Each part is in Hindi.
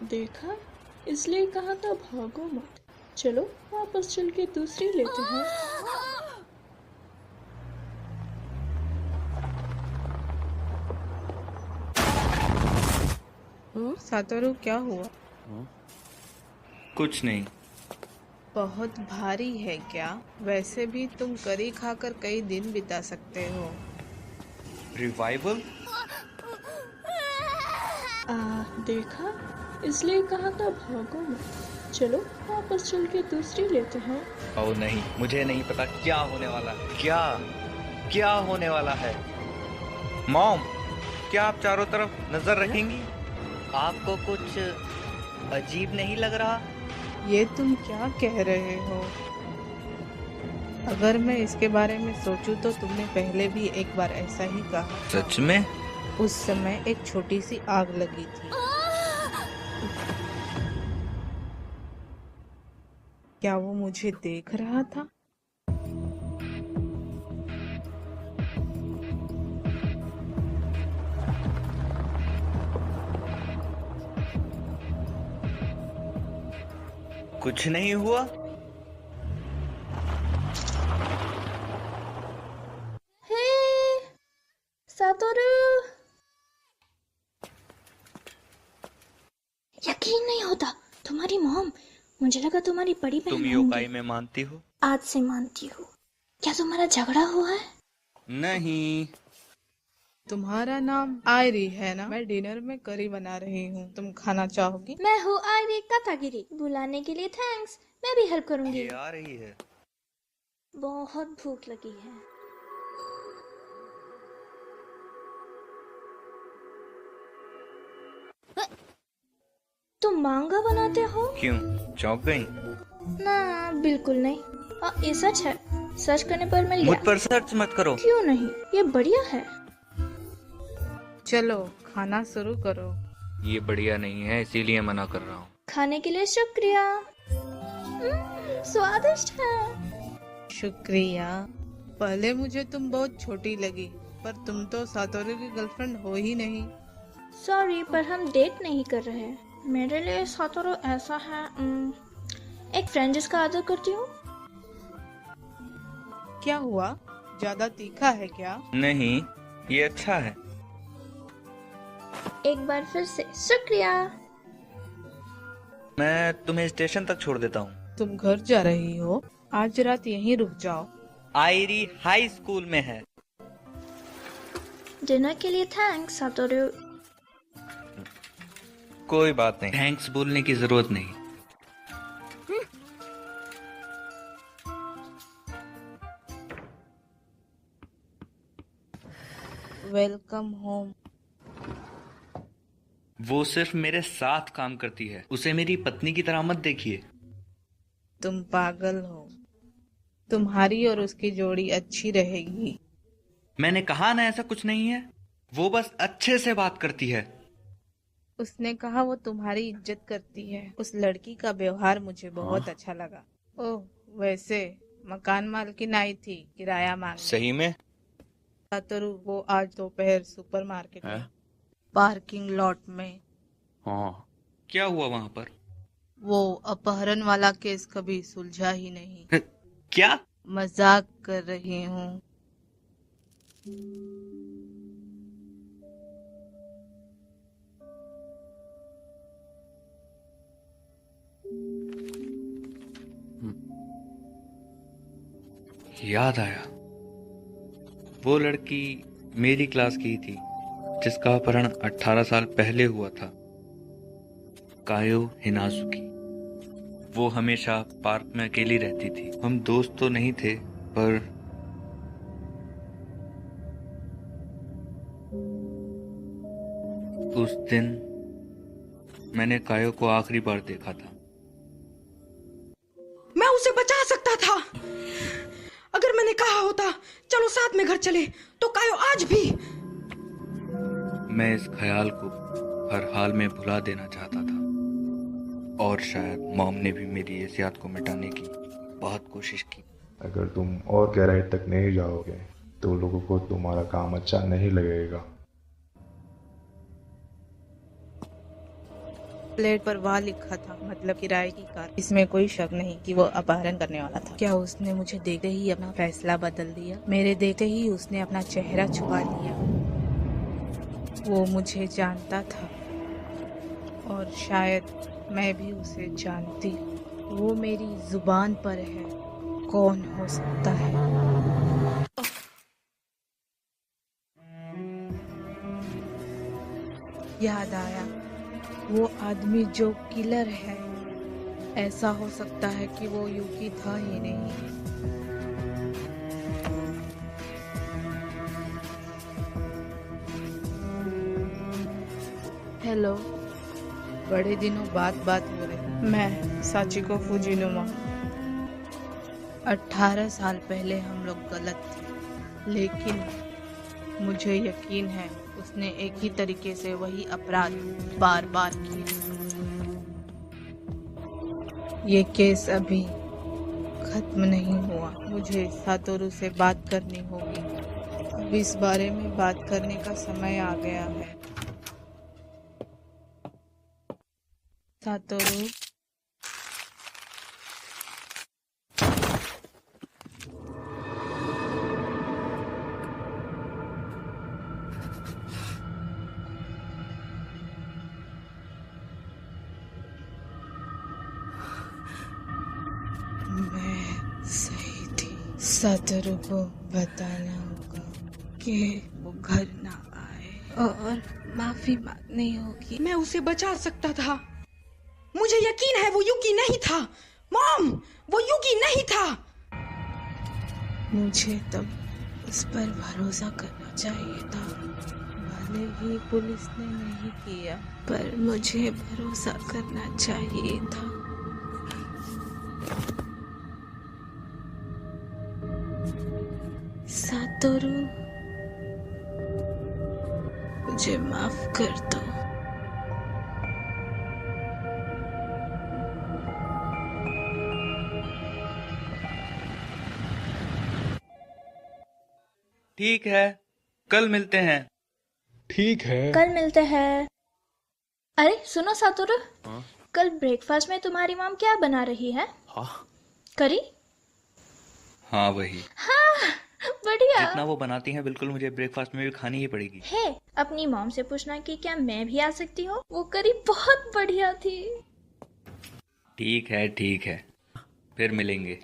देखा, इसलिए कहा था भागो मत। चलो वापस चल के दूसरी लेते हैं। सातोरू, क्या हुआ? कुछ नहीं। बहुत भारी है क्या? वैसे भी तुम करी खाकर कई दिन बिता सकते हो। रिवाइवल? देखा, इसलिए कहा था भागो मत। चलो वापस चल के दूसरी लेते हैं। ओह नहीं, मुझे नहीं पता क्या होने वाला है। क्या क्या होने वाला है? मॉम, क्या आप चारों तरफ नजर रखेंगी? आपको कुछ अजीब नहीं लग रहा? ये तुम क्या कह रहे हो? अगर मैं इसके बारे में सोचूं तो तुमने पहले भी एक बार ऐसा ही कहा। सच में? उस समय एक छोटी सी आग लगी थी। क्या वो मुझे देख रहा था? कुछ नहीं हुआ? हे सातोरू, यकीन नहीं होता, तुम्हारी मॉम। मुझे लगा तुम्हारी बड़ी बहन तुम होंगी। योकाई में मानती हो? आज से मानती हूँ। क्या तुम्हारा झगड़ा हुआ है? नहीं। तुम्हारा नाम आयरी है ना? मैं डिनर में करी बना रही हूँ, तुम खाना चाहोगी? मैं हूँ आयरी कातागिरी। बुलाने के लिए थैंक्स। मैं भी हेल्प करूंगी। ये आ रही है। बहुत भूख लगी है। तुम मांगा बनाते हो? क्यों, चौंक गई? ना, बिल्कुल नहीं। ये सच है। सर्च करने पर मिल मुझ गया। पर सर्च मत करो। क्यों नहीं, ये बढ़िया है। चलो खाना शुरू करो। ये बढ़िया नहीं है, इसीलिए मना कर रहा हूँ। खाने के लिए शुक्रिया। स्वादिष्ट है। शुक्रिया। पहले मुझे तुम बहुत छोटी लगी, पर तुम तो सातोरू की गर्लफ्रेंड हो ही नहीं। सॉरी, पर हम डेट नहीं कर रहे हैं। मेरे लिए सातोरू ऐसा है, एक फ्रेंड जिसका आदर करती हूँ। क्या हुआ? ज्यादा तीखा है क्या? नहीं, ये अच्छा है। एक बार फिर से शुक्रिया। मैं तुम्हें स्टेशन तक छोड़ देता हूँ। तुम घर जा रही हो? आज रात यहीं रुक जाओ। आयरी हाई स्कूल में है। डिनर के लिए थैंक्स सातोरू। कोई बात नहीं, थैंक्स बोलने की जरूरत नहीं। Welcome home. वो सिर्फ मेरे साथ काम करती है, उसे मेरी पत्नी की तरह मत देखिए। तुम पागल हो। तुम्हारी और उसकी जोड़ी अच्छी रहेगी। मैंने कहा ना, ऐसा कुछ नहीं है। वो बस अच्छे से बात करती है। उसने कहा वो तुम्हारी इज्जत करती है। उस लड़की का व्यवहार मुझे बहुत हाँ? अच्छा लगा। ओह, वैसे मकान मालकिन आई थी किराया मांगने। सही में? सातोरू, वो आज दोपहर सुपरमार्केट में, है? पार्किंग लॉट में। हाँ। क्या हुआ वहां पर? वो अपहरण वाला केस कभी सुलझा ही नहीं। क्या? मजाक कर रही हूँ। याद आया, वो लड़की मेरी क्लास की थी जिसका अपहरण 18 साल पहले हुआ था। कायो हिनाजुकी। वो हमेशा पार्क में अकेली रहती थी। हम दोस्त तो नहीं थे, पर उस दिन मैंने कायो को आखिरी बार देखा था। मैं उसे बचा सकता था। अगर मैंने कहा होता चलो साथ में घर चले, तो कायो आज भी। मैं इस ख्याल को हर हाल में भुला देना चाहता था, और शायद मॉम ने भी मेरी इस याद को मिटाने की बहुत कोशिश की। अगर तुम और गहराई तक नहीं जाओगे तो लोगों को तुम्हारा काम अच्छा नहीं लगेगा। प्लेट पर वह लिखा था, मतलब किराए की कार। इसमें कोई शक नहीं कि वो अपहरण करने वाला था। क्या उसने मुझे देखते ही अपना फैसला बदल दिया? मेरे देखते ही उसने अपना चेहरा छुपा लिया। वो मुझे जानता था और शायद मैं भी उसे जानती। वो मेरी जुबान पर है। कौन हो सकता है? याद आया, वो आदमी जो किलर है, ऐसा हो सकता है कि वो यूकी था ही नहीं। हेलो, बड़े दिनों बाद बात हो रही। मैं साचिको फुजिनुमा। 18 साल पहले हम लोग गलत थे, लेकिन मुझे यकीन है उसने एक ही तरीके से वही अपराध बार बार किए। ये केस अभी खत्म नहीं हुआ। मुझे सातोरू से बात करनी होगी। अब इस बारे में बात करने का समय आ गया है। सातोरू, मैं सही थी। सातोरू को बताना होगा कि वो घर ना आए और माफी मांगनी होगी। मैं उसे बचा सकता था। मुझे यकीन है वो युकी नहीं था। मॉम, वो युकी नहीं था। मुझे तब उस पर भरोसा करना चाहिए था। भले ही पुलिस ने नहीं किया, पर मुझे भरोसा करना चाहिए था। सातोरू, मुझे माफ कर दो। ठीक है, कल मिलते हैं। ठीक है। कल मिलते हैं। अरे सुनो सातोरू, कल ब्रेकफास्ट में तुम्हारी मॉम क्या बना रही है? करी? हाँ वही, हाँ, बढ़िया। जितना वो बनाती हैं बिल्कुल मुझे ब्रेकफास्ट में भी खानी ही पड़ेगी। है, अपनी मॉम से पूछना कि क्या मैं भी आ सकती हूँ। वो करी बहुत बढ़िया थी। ठीक है, फिर मिलेंगे।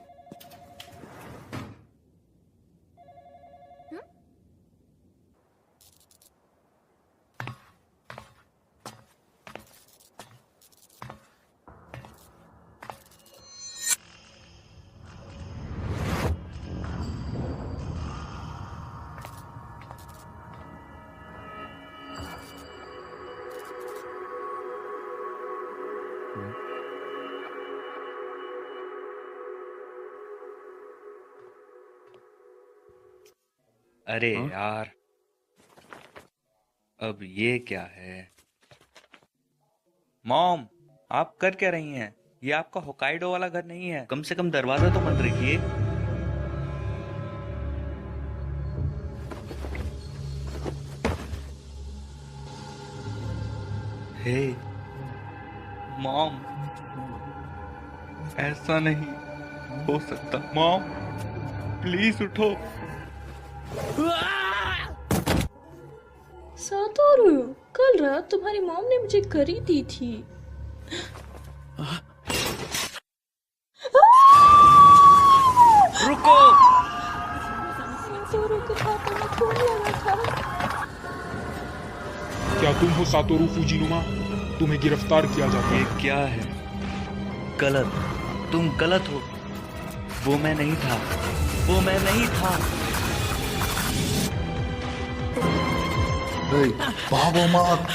अरे यार, अब ये क्या है? मॉम, आप कर क्या रही हैं? ये आपका होकाइडो वाला घर नहीं है। कम से कम दरवाजा तो बंद रखिए। हे मॉम, ऐसा नहीं हो सकता। मॉम प्लीज उठो। सातोरू, कल रात तुम्हारी मॉम ने मुझे करी दी थी। रुको। सातोरू के हाथों में खून लगा था। क्या तुम हो सातोरू फुजिनुमा? तुम्हें गिरफ्तार किया जाता ये है। क्या है? गलत, तुम गलत हो। वो मैं नहीं था, वो मैं नहीं था। भागो मत।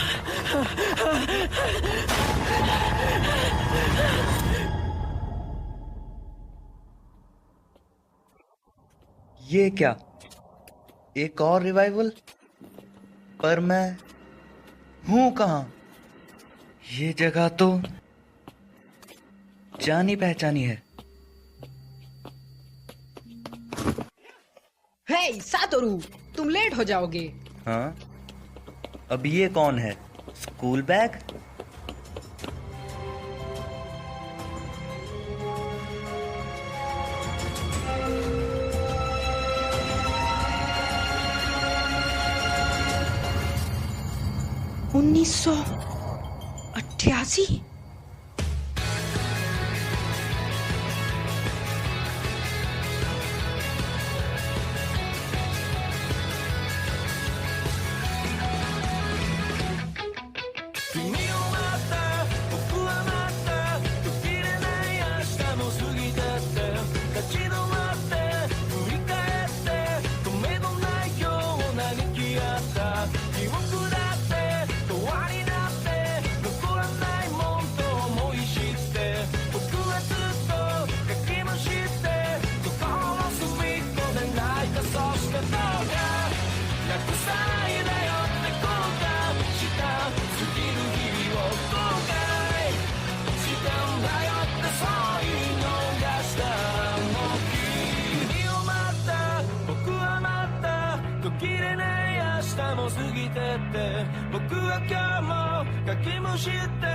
ये क्या, एक और रिवाइवल? पर मैं हूं कहाँ? ये जगह तो जानी पहचानी है। हे सातोरू, तुम लेट हो जाओगे। हाँ, अब ये कौन है? School bag? 1988।も過ぎてって僕は今日もかきむしって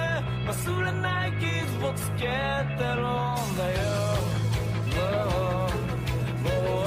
忘れない傷をつけてるんだよ。もう